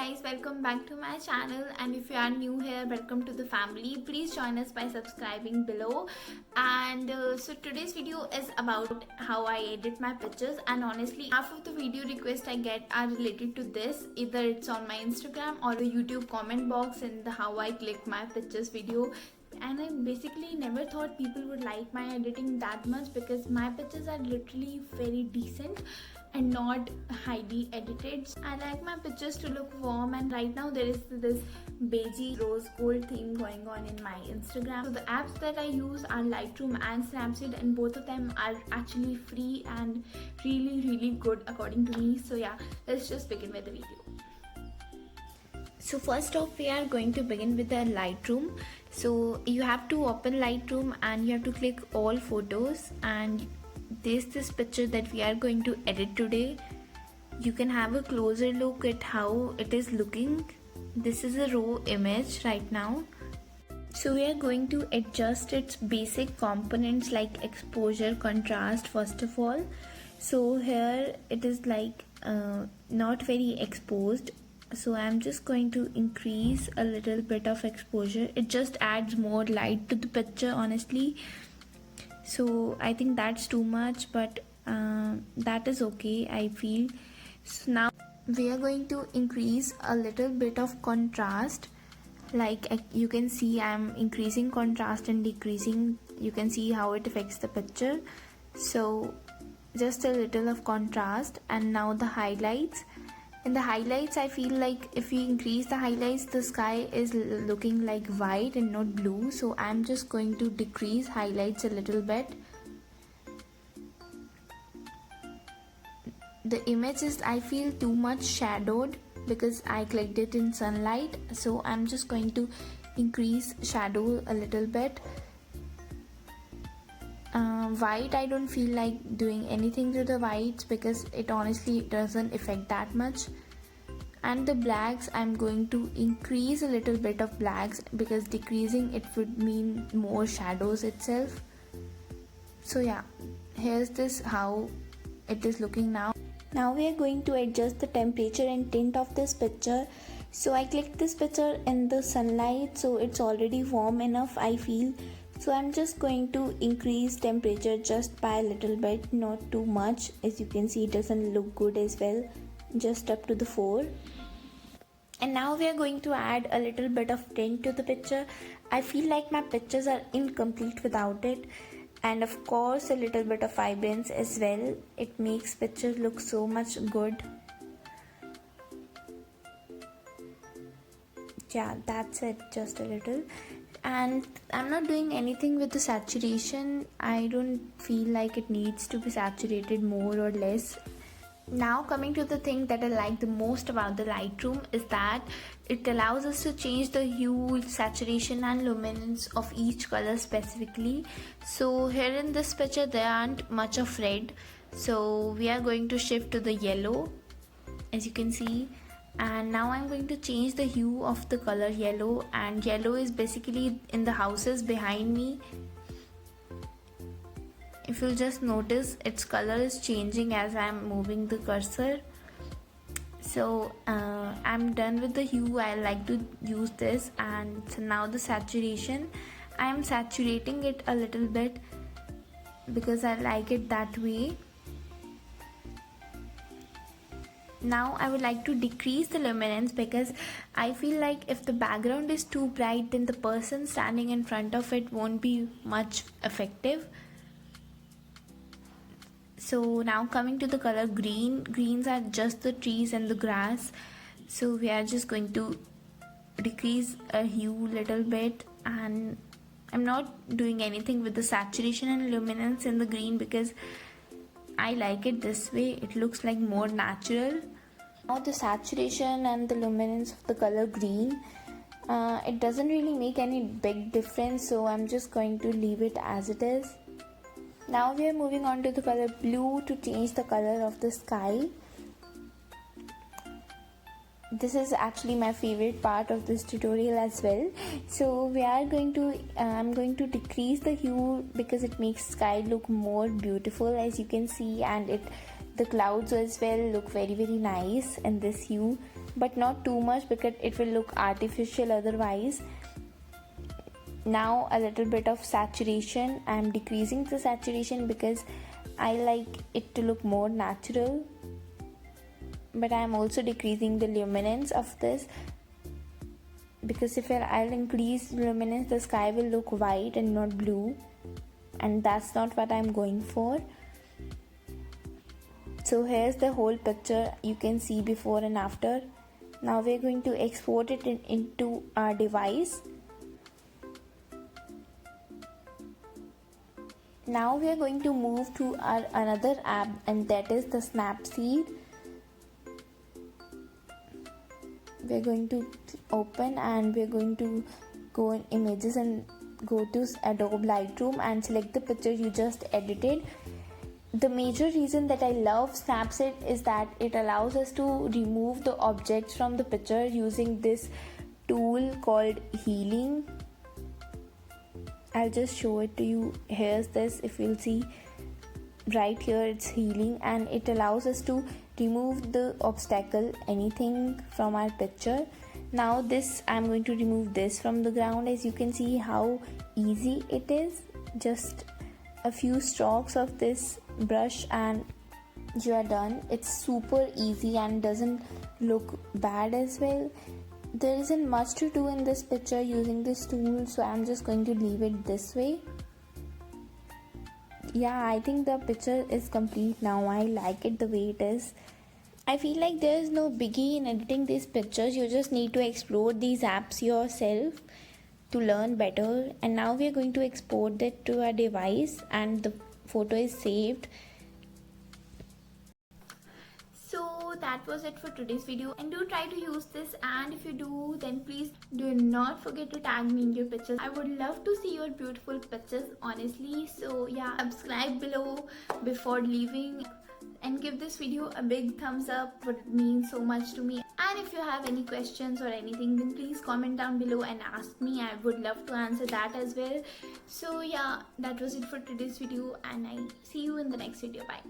guys, welcome back to my channel, and if you are new here, welcome to the family. Please join us by subscribing below. And so today's video is about how I edit my pictures, and honestly half of the video requests I get are related to this. Either it's on my Instagram or the YouTube comment box in the how I click my pictures video. And I basically never thought people would like my editing that much because my pictures are literally very decent and not highly edited. I like my pictures to look warm, and right now there is this beigey rose gold theme going on in my Instagram. So the apps that I use are Lightroom and Snapseed, and both of them are actually free and really good according to me. So yeah, let's just begin with the video. So first off, we are going to begin with the Lightroom. So you have to open Lightroom and you have to click all photos, and there's this picture that we are going to edit today. You can have a closer look at how it is looking. This is a raw image right now. So we are going to adjust its basic components like exposure, contrast first of all. So here it is like not very exposed. So I'm just going to increase a little bit of exposure. It just adds more light to the picture, honestly. So I think that's too much, but that is okay, I feel. So now we are going to increase a little bit of contrast. Like you can see, I'm increasing contrast and decreasing. You can see how it affects the picture. So just a little of contrast. And now the highlights. In the highlights, I feel like if we increase the highlights, the sky is looking like white and not blue. So I'm just going to decrease highlights a little bit. The image is, I feel, too much shadowed because I clicked it in sunlight. So I'm just going to increase shadow a little bit. White, I don't feel like doing anything to the whites because it honestly doesn't affect that much. And the blacks, I'm going to increase a little bit of blacks because decreasing it would mean more shadows itself. So yeah, here's this how it is looking now. Now we are going to adjust the temperature and tint of this picture. So I clicked this picture in the sunlight, so it's already warm enough, I feel. So I'm just going to increase temperature just by a little bit, not too much. As you can see, it doesn't look good as well, just up to the 4. And now we are going to add a little bit of tint to the picture. I feel like my pictures are incomplete without it. And of course a little bit of vibrance as well. It makes pictures look so much good. Yeah, that's it, just a little. And I'm not doing anything with the saturation. I don't feel like it needs to be saturated more or less. Now coming to the thing that I like the most about the Lightroom is that it allows us to change the hue, saturation and luminance of each color specifically. So here in this picture there aren't much of red, so we are going to shift to the yellow, as you can see. And now I'm going to change the hue of the color yellow, and yellow is basically in the houses behind me. If you'll just notice, its color is changing as I'm moving the cursor. So I'm done with the hue. I like to use this. And so now the saturation, I am saturating it a little bit because I like it that way. Now I would like to decrease the luminance because I feel like if the background is too bright, then the person standing in front of it won't be much effective. So now coming to the color green. Greens are just the trees and the grass. So we are just going to decrease a hue little bit, and I'm not doing anything with the saturation and luminance in the green because I like it this way. It looks like more natural. Now the saturation and the luminance of the color green, it doesn't really make any big difference, so I'm just going to leave it as it is. Now we are moving on to the color blue to change the color of the sky. This is actually my favorite part of this tutorial as well. So we are going to I'm going to decrease the hue because it makes sky look more beautiful, as you can see, and the clouds as well look very nice in this hue. but not too much because it will look artificial otherwise. Now a little bit of saturation. I'm decreasing the saturation because I like it to look more natural, but I'm also decreasing the luminance of this, because if I'll increase luminance, the sky will look white and not blue, and that's not what I'm going for. So here's the whole picture. You can see before and after. Now we're going to export it into our device. Now we are going to move to our another app, and that is the Snapseed. We're going to open and we're going to go in images and go to Adobe Lightroom and select the picture you just edited. The major reason that I love Snapseed is that it allows us to remove the objects from the picture using this tool called healing. I'll just show it to you. Here's this. If you'll see right here, it's healing, and it allows us to remove the obstacle, anything from our picture. Now this, I'm going to remove this from the ground. As you can see how easy it is. Just a few strokes of this brush and you are done. It's super easy and doesn't look bad as well. There isn't much to do in this picture using this tool, so I'm just going to leave it this way. Yeah, I think the picture is complete now. I like it the way it is. I feel like there is no biggie in editing these pictures. You just need to explore these apps yourself to learn better. And now we are going to export that to our device, and the photo is saved. So that was it for today's video, and do try to use this, and if you do, then please do not forget to tag me in your pictures. I would love to see your beautiful pictures, honestly. So yeah, subscribe below before leaving and give this video a big thumbs up. Would mean so much to me. And if you have any questions or anything, then please comment down below and ask me. I would love to answer that as well. So yeah, that was it for today's video, and I see you in the next video. Bye.